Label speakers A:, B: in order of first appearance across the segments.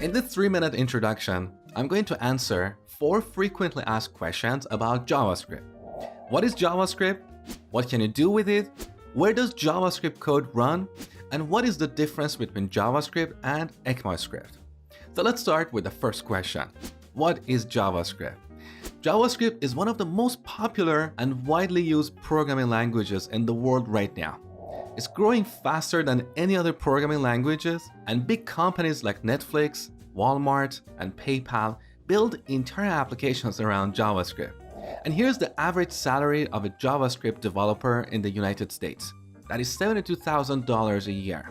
A: In this 3-minute introduction, I'm going to answer 4 frequently asked questions about JavaScript. What is JavaScript? What can you do with it? Where does JavaScript code run? And what is the difference between JavaScript and ECMAScript? So let's start with the first question. What is JavaScript? JavaScript is one of the most popular and widely used programming languages in the world right now. It's growing faster than any other programming languages, and big companies like Netflix, Walmart, and PayPal build entire applications around JavaScript. And here's the average salary of a JavaScript developer in the United States. That is $72,000 a year.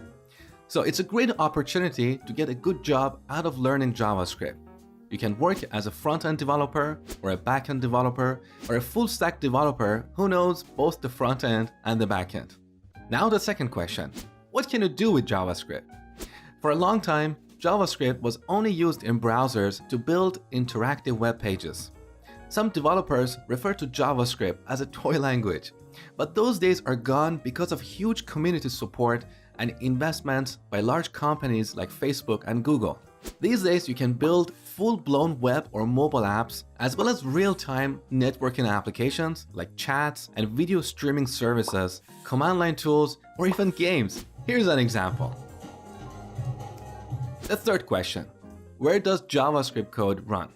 A: So it's a great opportunity to get a good job out of learning JavaScript. You can work as a front-end developer, or a back-end developer, or a full-stack developer who knows both the front-end and the back-end. Now the second question, what can you do with JavaScript? For a long time, JavaScript was only used in browsers to build interactive web pages. Some developers refer to JavaScript as a toy language, but those days are gone because of huge community support and investments by large companies like Facebook and Google. These days, you can build full-blown web or mobile apps, as well as real-time networking applications like chats and video streaming services, command line tools, or even games. Here's an example. The third question, where does JavaScript code run?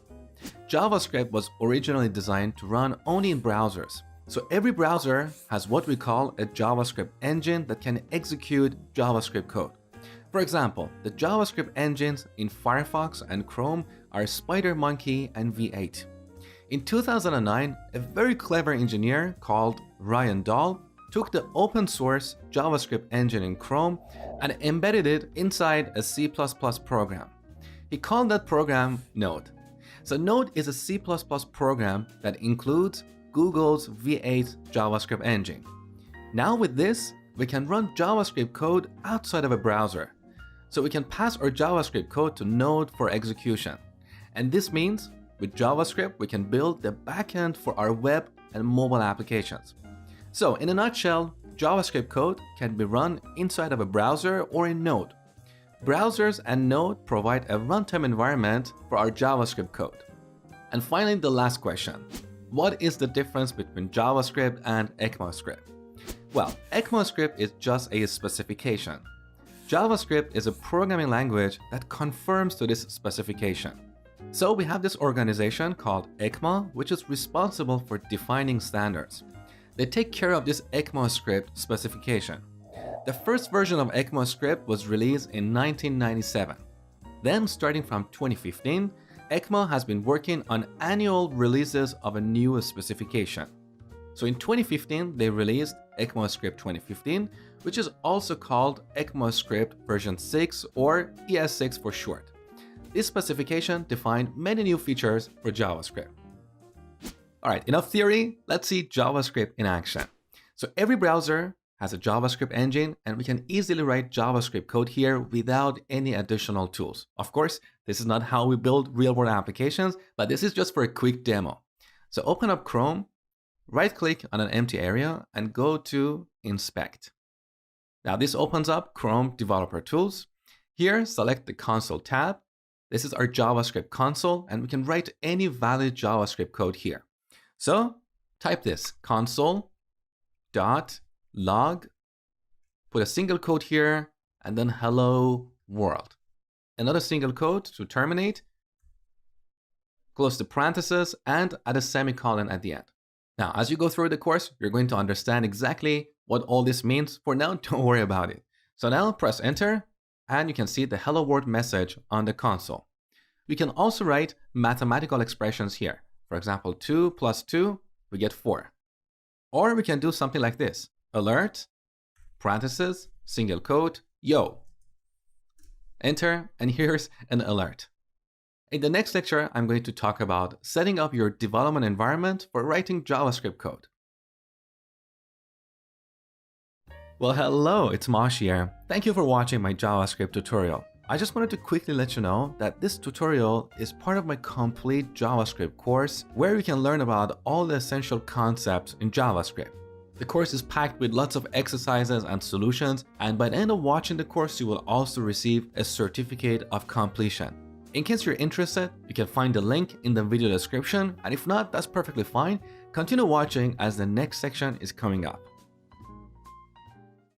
A: JavaScript was originally designed to run only in browsers. So every browser has what we call a JavaScript engine that can execute JavaScript code. For example, the JavaScript engines in Firefox and Chrome are SpiderMonkey and V8. In 2009, a very clever engineer called Ryan Dahl took the open source JavaScript engine in Chrome and embedded it inside a C++ program. He called that program Node. So Node is a C++ program that includes Google's V8 JavaScript engine. Now with this, we can run JavaScript code outside of a browser. So we can pass our JavaScript code to Node for execution. And this means with JavaScript, we can build the backend for our web and mobile applications. So in a nutshell, JavaScript code can be run inside of a browser or in Node. Browsers and Node provide a runtime environment for our JavaScript code. And finally, the last question. What is the difference between JavaScript and ECMAScript? Well, ECMAScript is just a specification. JavaScript is a programming language that conforms to this specification. So we have this organization called ECMA, which is responsible for defining standards. They take care of this ECMAScript specification. The first version of ECMAScript was released in 1997. Then, starting from 2015, ECMA has been working on annual releases of a new specification. So in 2015, they released ECMAScript 2015, which is also called ECMAScript version 6 or ES6 for short. This specification defined many new features for JavaScript. Alright, enough theory, let's see JavaScript in action. So every browser has a JavaScript engine, and we can easily write JavaScript code here without any additional tools. Of course, this is not how we build real-world applications, but this is just for a quick demo. So open up Chrome, right-click on an empty area, and go to Inspect. Now this opens up Chrome Developer Tools. Here, select the Console tab. This is our JavaScript console, and we can write any valid JavaScript code here. So type this, console.log, put a single quote here, and then hello world. Another single quote to terminate, close the parentheses, and add a semicolon at the end. Now, as you go through the course, you're going to understand exactly what all this means. For now, don't worry about it. So now press enter, and you can see the hello world message on the console. We can also write mathematical expressions here. For example, 2 plus 2, we get 4. Or we can do something like this. Alert, parentheses, single quote, yo. Enter, and here's an alert. In the next lecture, I'm going to talk about setting up your development environment for writing JavaScript code. Well, hello, it's Mosh here. Thank you for watching my JavaScript tutorial. I just wanted to quickly let you know that this tutorial is part of my complete JavaScript course, where you can learn about all the essential concepts in JavaScript. The course is packed with lots of exercises and solutions, and by the end of watching the course, you will also receive a certificate of completion. In case you're interested, you can find the link in the video description, and if not, that's perfectly fine. Continue watching as the next section is coming up.